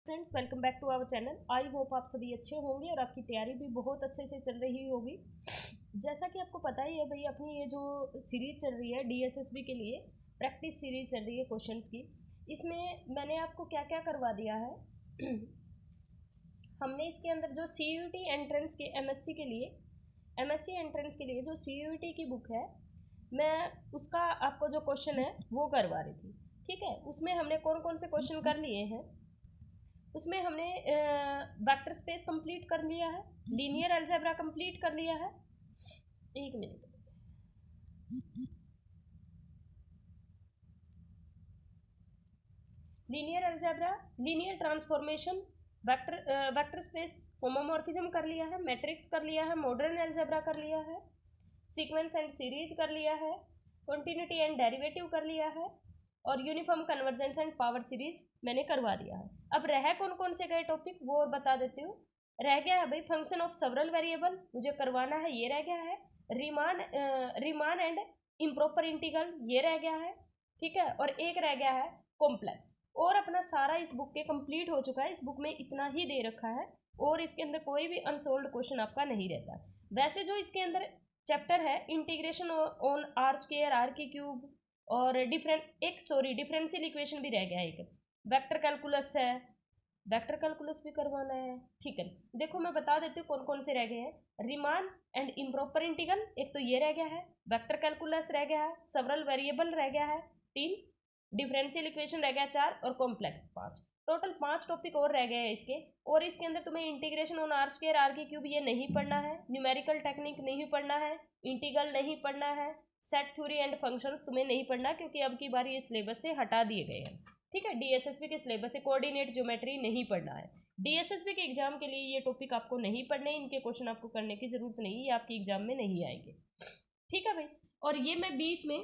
Friends, welcome back to our channel. I hope आप सभी अच्छे होंगे और आपकी तैयारी भी बहुत अच्छे से चल रही होगी। जैसा कि आपको पता ही है भाई, अपनी ये जो सीरीज चल रही है डीएसएसबी के लिए प्रैक्टिस सीरीज चल रही है क्वेश्चंस की, इसमें मैंने आपको क्या क्या करवा दिया है। हमने इसके अंदर जो सीयूईटी एंट्रेंस के एमएससी एंट्रेंस के लिए जो सीयूईटी की बुक है, मैं उसका आपको जो क्वेश्चन है वो करवा रही थी। ठीक है, उसमें हमने कौन कौन से क्वेश्चन कर लिए हैं। उसमें हमने वेक्टर स्पेस कंप्लीट कर लिया है, लीनियर अलजेब्रा कंप्लीट कर लिया है। एक minute, linear algebra, linear transformation, vector space homomorphism कर लिया है, मैट्रिक्स कर लिया है, मॉडर्न अलजेब्रा कर लिया है, सीक्वेंस एंड सीरीज कर लिया है, कंटिन्यूटी एंड डेरिवेटिव कर लिया है, और uniform convergence and power series मैंने करवा दिया है। अब रह कौन कौन से गए टॉपिक वो बता देती हूँ। रह गया है भाई फंक्शन ऑफ सेवरल वेरिएबल, मुझे करवाना है, ये रह गया है। रीमान एंड इम्प्रॉपर इंटीग्रल, ये रह गया है। ठीक है, और एक रह गया है कॉम्प्लेक्स। और अपना सारा इस बुक के कंप्लीट हो चुका है। इस बुक में इतना ही दे रखा है और इसके अंदर कोई भी अनसोल्व्ड क्वेश्चन आपका नहीं रहता। वैसे जो इसके अंदर चैप्टर है integration on r square, r की क्यूब, और डिफरेंशियल इक्वेशन भी रह गया है। एक वेक्टर कैलकुलस है, वेक्टर कैलकुलस भी करवाना है। ठीक है, देखो मैं बता देती हूँ कौन कौन से रह गए हैं। रिमान एंड इम्प्रॉपर इंटीग्रल, एक तो ये रह गया है। वेक्टर कैलकुलस रह गया है। सेवरल वेरिएबल रह गया है 3, डिफरेंशियल इक्वेशन रह गया 4, और कॉम्प्लेक्स 5। टोटल 5 टॉपिक और रह गए हैं इसके। और इसके अंदर तुम्हें integration on r square, r की क्यूब ये नहीं पढ़ना है, न्यूमेरिकल टेक्निक नहीं पढ़ना है, इंटीग्रल नहीं पढ़ना है, सेट थ्योरी एंड फंक्शंस तुम्हें नहीं पढ़ना, क्योंकि अब की बार ये सिलेबस से हटा दिए गए हैं। ठीक है, डीएसएसबी के सिलेबस से कोऑर्डिनेट ज्योमेट्री नहीं पढ़ना है। डीएसएसबी के एग्जाम के लिए ये टॉपिक आपको नहीं पढ़ने, इनके क्वेश्चन आपको करने की जरूरत नहीं, ये आपके एग्जाम में नहीं आएंगे। ठीक है भाई, और ये मैं बीच में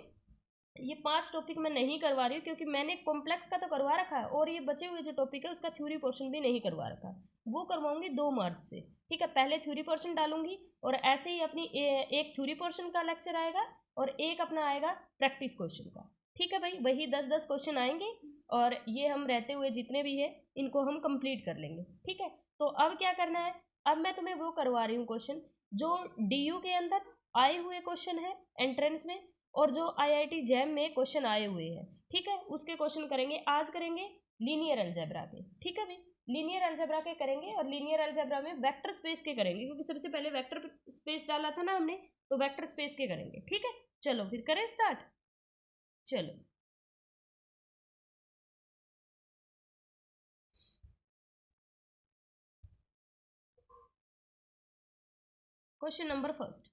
ये 5 टॉपिक मैं नहीं करवा रही हूँ, क्योंकि मैंने कॉम्प्लेक्स का तो करवा रखा है और ये बचे हुए जो टॉपिक है उसका थ्योरी पोर्शन भी नहीं करवा रखा है, वो करवाऊंगी 2 मार्च से। ठीक है, पहले थ्योरी पोर्शन डालूंगी और ऐसे ही अपनी एक थ्योरी पोर्शन का लेक्चर आएगा और एक अपना आएगा प्रैक्टिस क्वेश्चन का। ठीक है भाई, वही 10-10 क्वेश्चन आएंगे और ये हम रहते हुए जितने भी है इनको हम कंप्लीट कर लेंगे। ठीक है, तो अब क्या करना है, अब मैं तुम्हें वो करवा रही हूँ क्वेश्चन जो डीयू के अंदर आए हुए क्वेश्चन है एंट्रेंस में, और जो आईआईटी जैम में क्वेश्चन आए हुए हैं। ठीक है, उसके क्वेश्चन करेंगे। आज करेंगे लीनियर अलजेब्रा के। ठीक है भाई, लीनियर अलजेब्रा के करेंगे और लीनियर अलजेब्रा में वेक्टर स्पेस के करेंगे, क्योंकि सबसे पहले वेक्टर स्पेस डाला था ना हमने, तो वेक्टर स्पेस के करेंगे। ठीक है, चलो फिर करें स्टार्ट। चलो, क्वेश्चन नंबर फर्स्ट।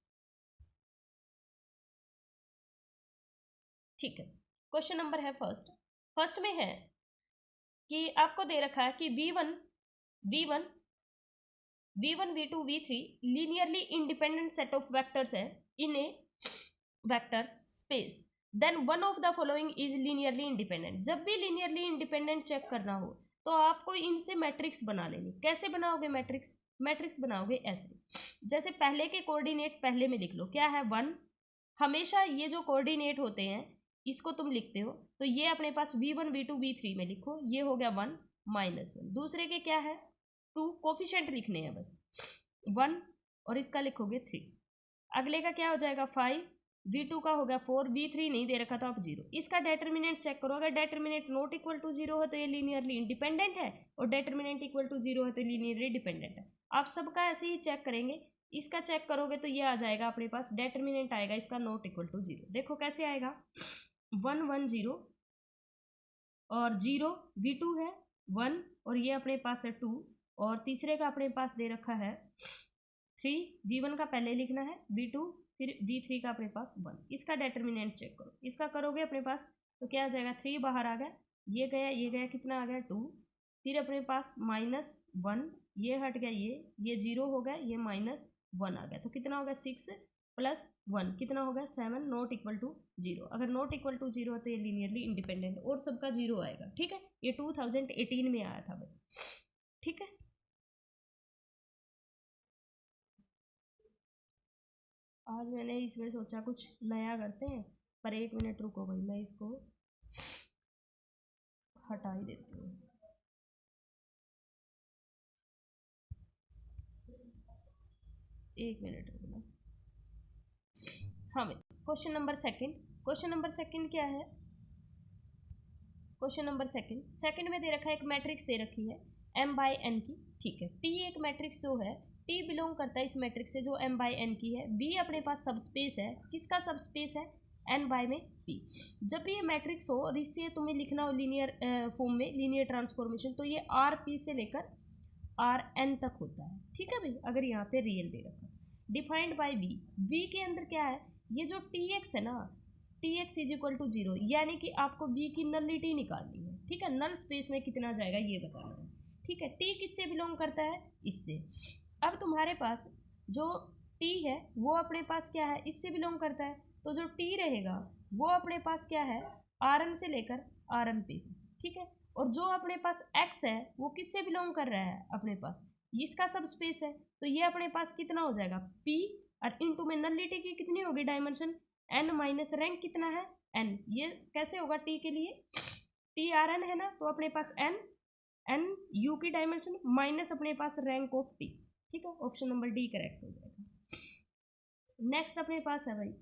ठीक है, क्वेश्चन नंबर है फर्स्ट। फर्स्ट में है कि आपको दे रखा है कि V1 V1 V1 V2 V3 linearly independent set of vectors है in a vector space, then one of the following is linearly independent. जब भी लीनियरली इंडिपेंडेंट चेक करना हो तो आपको इनसे मैट्रिक्स बना लेनी। कैसे बनाओगे मैट्रिक्स? मैट्रिक्स बनाओगे ऐसे, जैसे पहले के कोऑर्डिनेट पहले में लिख लो, क्या है 1। हमेशा ये जो कोऑर्डिनेट होते हैं इसको तुम लिखते हो, तो ये अपने पास V1 V2 V3 में लिखो, ये हो गया 1 -1। दूसरे के क्या है 2, कोफिशिएंट लिखने हैं बस 1, और इसका लिखोगे 3। अगले का क्या हो जाएगा 5, V2 का हो गया 4, V3 नहीं दे रखा तो आप 0। इसका डेटर्मिनेंट चेक करो, अगर डेटर्मिनेंट नॉट इक्वल टू 0 है तो ये लीनियरली इंडिपेंडेंट है, और डेटर्मिनेंट इक्वल टू 0 है तो लीनियरली डिपेंडेंट है। आप सबका ऐसे ही चेक करेंगे। इसका चेक करोगे तो ये आ जाएगा अपने पास, डेटर्मिनेंट आएगा इसका नॉट इक्वल टू 0। देखो कैसे आएगा, 1 1 0 और 0, V2 है 1 और ये अपने पास है 2, और तीसरे का अपने पास दे रखा है 3। V1 का पहले लिखना है, V2 फिर V3 का अपने पास 1। इसका डेटर्मिनेंट चेक करो, इसका करोगे अपने पास तो क्या आ जाएगा, 3 बाहर आ गया, ये गया, कितना आ गया 2, फिर अपने पास -1, ये हट गया, ये 0 हो गया, ये -1 आ गया, तो कितना हो गया 6 + 1 कितना हो गया 7, नॉट इक्वल टू 0। अगर नॉट इक्वल टू 0 है तो ये लीनियरली इंडिपेंडेंट, और सबका 0 आएगा। ठीक है, ये 2018 में आया था भाई। ठीक है, आज मैंने इसमें सोचा कुछ नया करते हैं, पर 1 मिनट रुको भाई, मैं इसको हटा ही देती हूँ। एक मिनट रुकना। हाँ भाई, क्वेश्चन नंबर सेकंड क्या है? क्वेश्चन नंबर सेकंड में दे रखा है, एक मैट्रिक्स दे रखी है m/n की, ठीक है। टी एक मैट्रिक्स जो है, टी बिलोंग करता है इस मैट्रिक्स से जो m/n की है। बी अपने पास सबस्पेस है, किसका सबस्पेस है? n/p। जब भी ये मैट्रिक्स हो और इससे तुम्हें लिखना हो लीनियर फॉर्म में, लीनियर ट्रांसफॉर्मेशन, तो ये rp से लेकर rn तक होता है, ठीक है भाई, अगर यहाँ पे रियल दे रखा। डिफाइंड बाय v के अंदर क्या है? ये जो tx है ना, tx इज इक्वल टू 0, यानी कि आपको v की नलिटी निकालनी है, ठीक है। नल स्पेस में कितना जाएगा ये बताना है, ठीक है। t किससे बिलोंग करता है? इससे। अब तुम्हारे पास जो t है वो अपने पास क्या है? इससे बिलोंग करता है, तो जो t रहेगा वो अपने पास क्या है? rn से लेकर rn पे, ठीक है। और जो अपने पास x है वो किससे बिलोंग कर रहा है? अपने पास इसका सब स्पेस है, तो ये अपने पास कितना हो जाएगा? p और इनटू में नलिटी की कितनी होगी? डायमेंशन n माइनस रैंक कितना है? n। ये कैसे होगा? t के लिए t rn है ना, तो अपने पास n u की डायमेंशन माइनस अपने पास रैंक ऑफ t, ठीक है। ऑप्शन नंबर डी करेक्ट हो जाएगा। नेक्स्ट अपने पास है भाई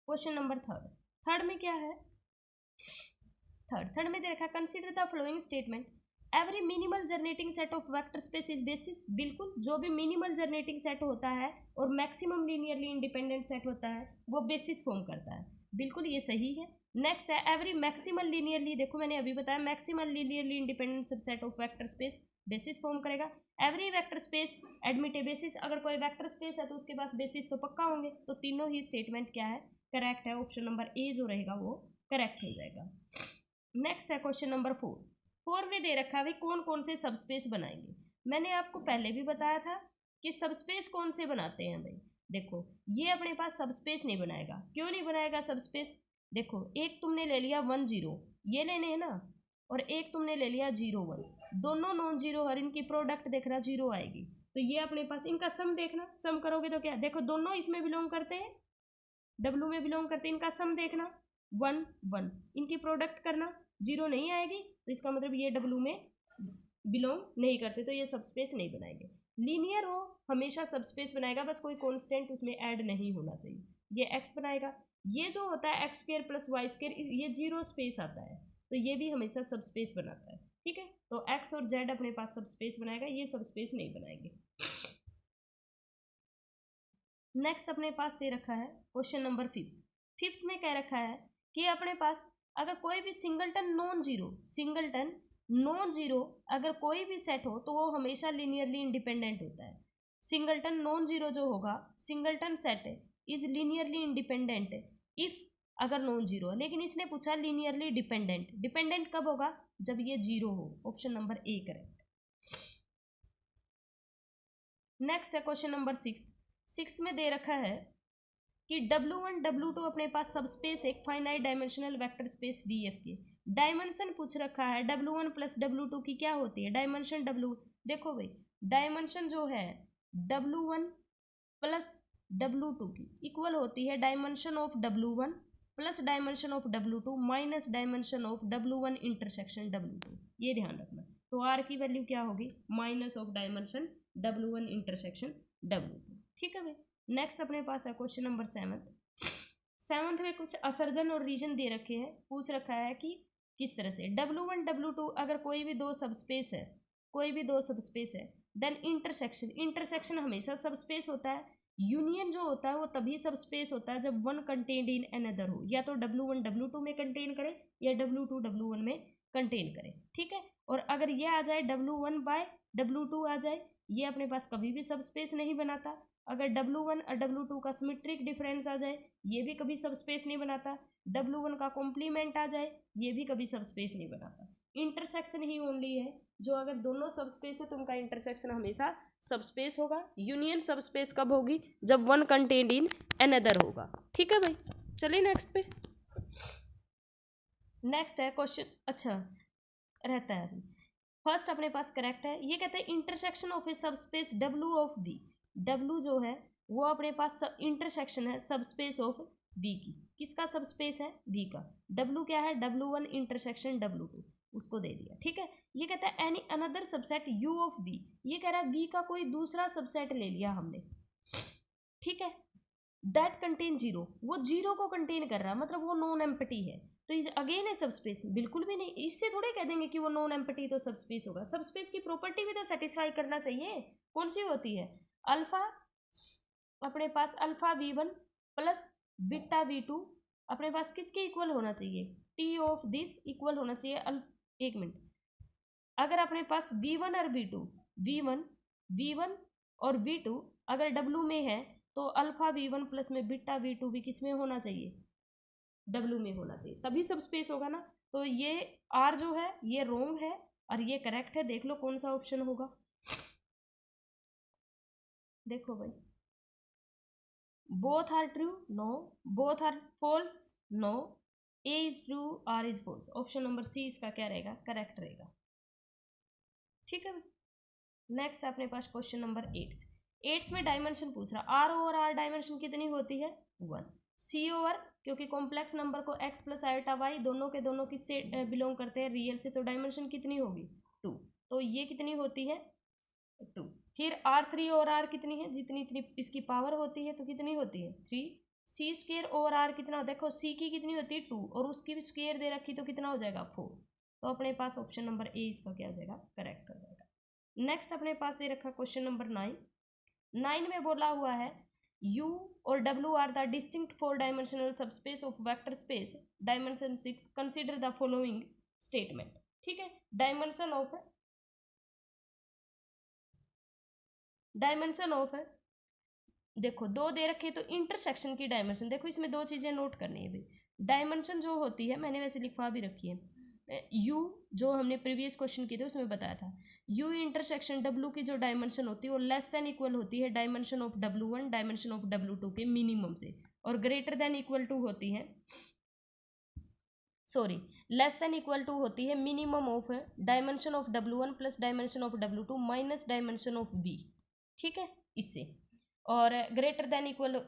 क्वेश्चन नंबर थर्ड में क्या है? थर्ड में दे रखा है, consider the following statement, every minimal generating set of vector space is basis. बिल्कुल, जो भी मिनिमल जनरेटिंग सेट होता है और मैक्सिमम लीनियरली इंडिपेंडेंट सेट होता है वो बेसिस फॉर्म करता है, बिल्कुल ये सही है। नेक्स्ट है, एवरी मैक्सिमल लीनियरली, देखो मैंने अभी बताया, maximal linearly independent subset of vector space basis form करेगा। Every vector space admit a basis, अगर कोई वेक्टर स्पेस है तो उसके पास बेसिस तो पक्का होंगे, तो तीनों ही स्टेटमेंट क्या है? करेक्ट है। ऑप्शन नंबर ए जो रहेगा वो करेक्ट हो जाएगा। नेक्स्ट है क्वेश्चन नंबर 4 में दे रखा है भाई, कौन कौन से सबस्पेस बनाएंगे। मैंने आपको पहले भी बताया था कि सबस्पेस कौन से बनाते हैं भाई। देखो ये अपने पास सबस्पेस नहीं बनाएगा, क्यों नहीं बनाएगा सबस्पेस? देखो एक तुमने ले लिया 1 0, ये लेने हैं ना, और एक तुमने ले लिया 0 1, दोनों नॉन जीरो, और इनकी प्रोडक्ट देखना 0 आएगी, तो ये अपने पास इनका सम देखना, सम करोगे तो क्या? देखो दोनों इसमें बिलोंग करते हैं, W में बिलोंग करते हैं, इनका सम देखना 1 1, इनकी प्रोडक्ट करना 0 नहीं आएगी, तो इसका मतलब ये W में बिलोंग नहीं करते, तो ये सबस्पेस नहीं बनाएंगे। लीनियर हो हमेशा सबस्पेस बनाएगा, बस कोई कांस्टेंट उसमें ऐड नहीं होना चाहिए। ये x बनाएगा, ये जो होता है x square plus y square, ये 0 स्पेस आता है, तो ये भी हमेशा सबस्पेस बनाता है, ठीक है। तो x और z अपने पास सबस्पेस बनाएगा, ये सबस्पेस नहीं बनाएंगे। नेक्स्ट अपने पास दे रखा है क्वेश्चन नंबर 5 में कह रखा है कि अपने पास अगर कोई भी सिंगलटन नॉन जीरो अगर कोई भी सेट हो तो वो हमेशा लीनियरली इंडिपेंडेंट होता है। सिंगलटन नॉन जीरो जो होगा, singleton set is linearly independent if अगर नॉन जीरो है, लेकिन इसने पूछा लीनियरली डिपेंडेंट कब होगा? जब ये 0 हो। Option number A correct. Next है क्वेश्चन नंबर 6 में दे रखा है कि W1 W2 अपने पास सबस्पेस एक finite dimensional vector space VF की डायमेंशन पूछ रखा है। W1 प्लस W2 की क्या होती है? डायमेंशन W, देखो भाई डायमेंशन जो है W1 प्लस W2 की इक्वल होती है dimension of W1 plus dimension of W2 minus dimension of W1 intersection W2, ये ध्यान रखना। तो R की वैल्यू क्या होगी? Minus of dimension W1 intersection W2, ठीक है भाई। नेक्स्ट अपने पास है क्वेश्चन नंबर 7 में कुछ असर्जन और रीजन दे रखे हैं, पूछ रखा है कि किस तरह से W1 W2 अगर कोई भी दो सबस्पेस है, देन इंटरसेक्शन हमेशा सबस्पेस होता है। यूनियन जो होता है वो तभी सबस्पेस होता है जब वन कंटेन्ड इन अनदर हो, या तो W1 W2 में कंटेन करे या W2 W1 में कंटेन करे, ठीक है। और अगर ये आ जाए W1 बाय W2 आ जाए, ये अपने पास कभी भी सबस्पेस नहीं बनाता। अगर W1 और W2 का सिमेट्रिक डिफरेंस आ जाए, ये भी कभी सबस्पेस नहीं बनाता। W1 का कॉम्प्लीमेंट आ जाए, ये भी कभी सबस्पेस नहीं बनाता। इंटरसेक्शन ही ओनली है जो अगर दोनों सबस्पेस है तो उनका इंटरसेक्शन हमेशा सबस्पेस होगा। यूनियन सबस्पेस कब होगी? जब वन कंटेन्ड इन अनदर होगा, ठीक है भाई। चलिए नेक्स्ट पे। नेक्स्ट है क्वेश्चन, अच्छा रहता है फर्स्ट अपने पास करेक्ट है। ये कहते हैं intersection of A subspace W of V, W जो है वो अपने पास इंटरसेक्शन है सबस्पेस ऑफ V की। किसका सबस्पेस है? V का। W क्या है? W1 इंटरसेक्शन W2, उसको दे दिया, ठीक है। ये कहता है any another subset U of V, ये कह रहा है V का कोई दूसरा सबसेट ले लिया हमने, ठीक है, दैट कंटेन जीरो, वो जीरो को कंटेन कर रहा है, मतलब वो नॉन एम्प्टी है, तो इज अगेन है सबस्पेस, बिल्कुल भी नहीं, इससे थोड़े कह देंगे कि वो नॉन एम्प्टी तो सबस्पेस होगा, सबस्पेस की प्रॉपर्टी भी तो सेटिस्फाई करना चाहिए, कौन सी होती है, अल्फा अपने पास alpha v1 plus beta v2 अपने पास किसके इक्वल होना चाहिए, टी ऑफ दिस इक्वल होना चाहिए एक मिनट, अगर अपने पास v1 और v1 और v2 अगर w में है तो अल्फा v1 प्लस में बीटा v2 भी किस में होना चाहिए, w में होना चाहिए, तभी सब स्पेस होगा ना। तो ये r जो है ये रोंग है और ये करेक्ट है, देख लो कौन सा ऑप्शन होगा, देखो भाई, both are true no, both are false no, A is true R is false, option number C इसका क्या रहेगा, करेक्ट रहेगा। ठीक है, नेक्स्ट अपने पास क्वेश्चन नंबर 8th में डायमेंशन पूछ रहा, आर ओवर आर डायमेंशन कितनी होती है 1, सी ओवर क्योंकि कॉम्प्लेक्स नंबर को x प्लस आयोटा वाई दोनों के दोनों किससे बिलोंग करते हैं, रियल से, तो डायमेंशन कितनी होगी 2, तो ये कितनी होती है 2, फिर r3 और r कितनी है, जितनी इतनी इसकी पावर होती है तो कितनी होती है 3, सी स्क्र ओवर r कितना, देखो c की कितनी होती है 2 और उसकी भी स्क्वायर दे रखी तो कितना हो जाएगा 4, तो अपने पास ऑप्शन नंबर ए इसका क्या हो जाएगा, करेक्ट हो जाएगा। नेक्स्ट अपने पास दे रखा क्वेश्चन नंबर 9 में बोला हुआ है U और W are the distinct 4 dimensional subspace of vector space dimension 6, consider the following statement. ठीक है, डायमेंशन ऑफ देखो दो दे रखे तो इंटरसेक्शन की डायमेंशन, देखो इसमें दो चीजें नोट करनी है भाई, डायमेंशन जो होती है मैंने वैसे लिखवा भी रखी है, U जो हमने प्रीवियस क्वेश्चन किए थे उसमें बताया था, U इंटरसेक्शन W की जो डायमेंशन होती है वो लेस देन इक्वल होती है dimension of W1 dimension of W2 के मिनिमम से, और ग्रेटर देन इक्वल टू होती है, sorry less than equal to होती है minimum of dimension of W1 plus dimension of W2 minus dimension of V। ठीक है, इससे, और ग्रेटर देन इक्वल,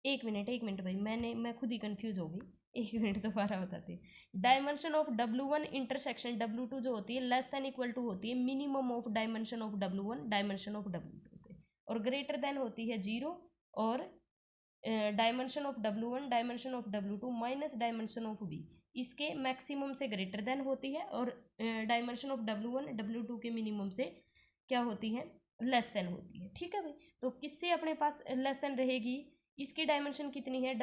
एक मिनट भाई, मैं खुद ही कंफ्यूज हो गई, एक मिनट दोबारा बताती हूँ, dimension of W1 intersection W2 जो होती है लेस देन इक्वल टू होती है minimum of dimension of W1 dimension of W2 से, और ग्रेटर देन होती है 0 और dimension of W1 dimension of W2 minus dimension of V, इसके मैक्सिमम से ग्रेटर देन होती है, और डायमेंशन ऑफ W1 W2 के मिनिमम से क्या होती है, लेस देन होती है। ठीक है भाई, तो किससे अपने पास लेस देन रहेगी, इसकी डायमेंशन कितनी है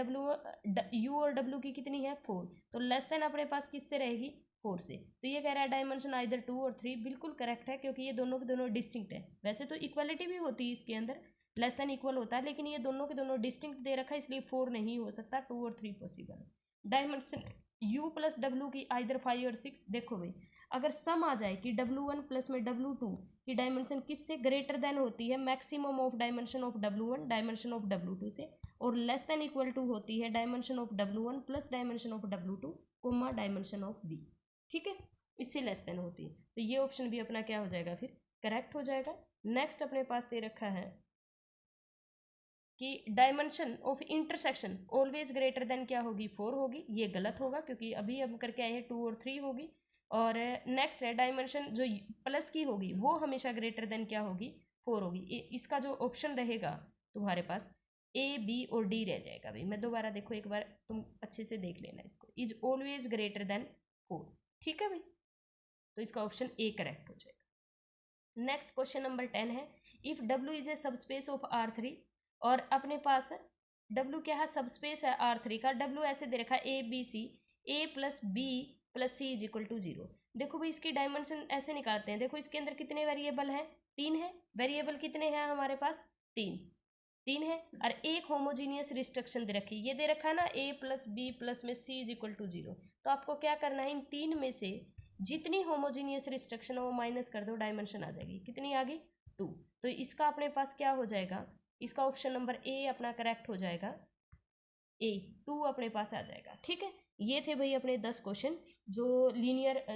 U और W की कितनी है 4, तो लेस देन अपने पास किससे रहेगी 4 से, तो ये कह रहा है डायमेंशन आइदर 2 और 3, बिल्कुल करेक्ट है क्योंकि ये दोनों के दोनों डिस्टिंक्ट है, वैसे तो इक्वालिटी भी होती है इसके अंदर, लेस देन इक्वल होता है, लेकिन ये दोनों के दोनों डिस्टिंक्ट दे रखा है इसलिए 4 नहीं हो सकता, 2 और 3 पॉसिबल है। डायमेंशन U प्लस W की आइदर 5 और 6, देखो भाई अगर सम आ जाए कि W1 प्लस में W2 की डायमेंशन किससे ग्रेटर देन होती है maximum of dimension of W1 dimension of W2 से, और लेस देन इक्वल टू होती है dimension of W1 plus dimension of W2 comma dimension of V। ठीक है, इससे लेस देन होती है, तो ये ऑप्शन भी अपना क्या हो जाएगा फिर करेक्ट हो जाएगा। नेक्स्ट अपने पास दे रखा है कि dimension of intersection always greater than क्या होगी 4 होगी, ये गलत होगा क्योंकि अभी हम करके आए हैं 2 और 3 होगी, और नेक्स्ट है डायमेंशन जो प्लस की होगी वो हमेशा ग्रेटर देन क्या होगी 4 होगी, इसका जो ऑप्शन रहेगा तुम्हारे पास A B और D रह जाएगा भाई, मैं दोबारा देखो एक बार तुम अच्छे से देख लेना इसको, इज ऑलवेज ग्रेटर देन 4। ठीक है भाई, तो इसका ऑप्शन ए करेक्ट हो जाएगा। नेक्स्ट क्वेश्चन नंबर 10 है, if W is a subspace of R3 और अपने पास W क्या है सबस्पेस है R3 का, W ऐसे दे रखा है A B C, A plus B plus C is equal to 0। देखो भाई इसकी डायमेंशन ऐसे निकालते हैं, देखो इसके अंदर कितने वेरिएबल हैं 3 है, वेरिएबल कितने हैं हमारे पास 3 है, और एक होमोजीनियस रिस्ट्रक्शन दे रखी है, ये दे रखा है ना A प्लस B प्लस में C इज इक्वल टू 0, तो आपको क्या करना है इन 3 में से जितनी होमोजीनियस रिस्ट्रक्शन है वो माइनस कर दो, डायमेंशन आ जाएगी, कितनी आ गई 2, तो इसका अपने पास क्या हो जाएगा, इसका ऑप्शन नंबर ए अपना करेक्ट हो जाएगा, A 2 अपने पास आ जाएगा। ठीक है, ये थे भाई अपने 10 क्वेश्चन जो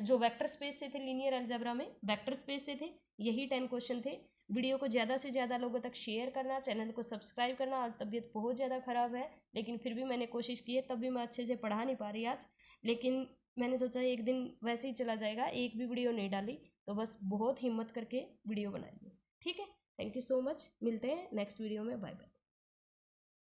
जो वेक्टर स्पेस से थे, लीनियर अलजेब्रा में वेक्टर स्पेस से थे, यही 10 क्वेश्चन थे। वीडियो को ज़्यादा से ज़्यादा लोगों तक शेयर करना, चैनल को सब्सक्राइब करना। आज तबीयत बहुत ज़्यादा ख़राब है लेकिन फिर भी मैंने कोशिश की है, तब भी मैं अच्छे से पढ़ा नहीं पा रही आज, लेकिन मैंने सोचा एक दिन वैसे ही चला जाएगा, एक भी वीडियो नहीं डाली, तो बस बहुत हिम्मत करके वीडियो बनाई है। ठीक है, थैंक यू सो मच, मिलते हैं नेक्स्ट वीडियो में, बाय बाय।